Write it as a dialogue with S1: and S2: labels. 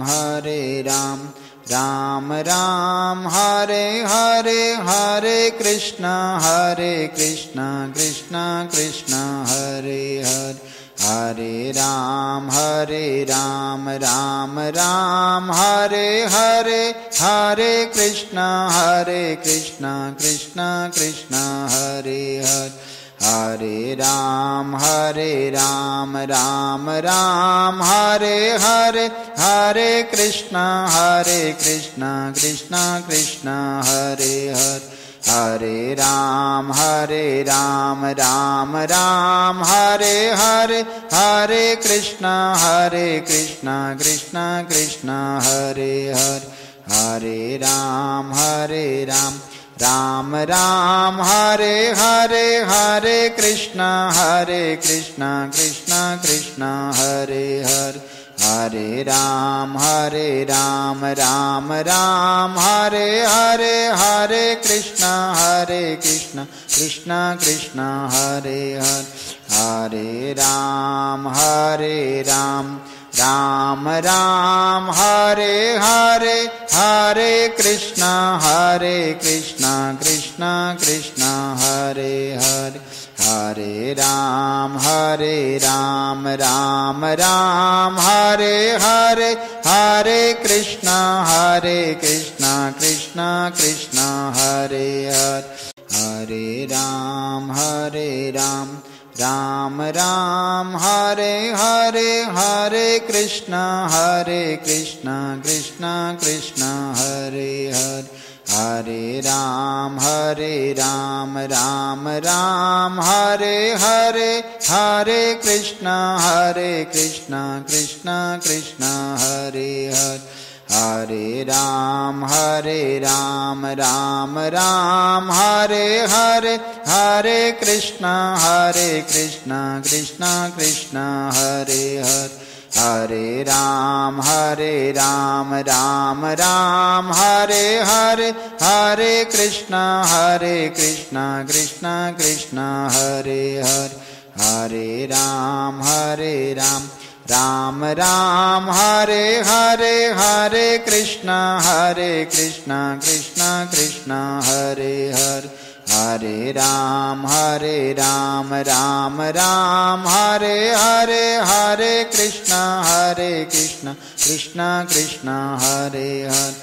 S1: Hare Ram, Ram Ram Hare Hare, Hare Krishna, Krishna Krishna Hare Hare, Hare Ram, Ram Ram Hare Hare, Hare Krishna, Krishna Krishna Hare Hare, Hare Ram, Ram Ram Hare Hare, Hare Krishna, Krishna Krishna Hare Hare, Hare Ram, Ram Ram Hare Hare, Hare Krishna, Krishna Krishna Hare Hare, Hare Ram, Ram Ram Hare Hare, Hare Krishna, Krishna Krishna Hare Hare, Hare Ram, Ram Hare Hare, Hare Krishna, Krishna Krishna Hare Hare, Hare Ram, Ram Ram Hare Hare, Hare Krishna, Krishna Krishna Hare Hare, Hare Ram, Ram Hare Hare, Hare Krishna, Krishna Krishna Hare Hare, Hare Ram, Ram Ram Hare Hare, Hare Krishna, Krishna Krishna Hare Hare, Hare Ram, Ram Hare Hare, Hare Krishna, Krishna Krishna Hare Hare, Hare Ram, Ram Hare Hare, Hare Krishna, Krishna Krishna Hare Hare, Hare Ram, Ram Hare Hare, Hare Krishna, Krishna Krishna Hare Hare, Hare Ram, Ram Hare Hare, Hare Krishna, Krishna Krishna Hare Hare, Hare Ram, Ram Hare Hare, Hare Krishna, Krishna Krishna Hare Hare,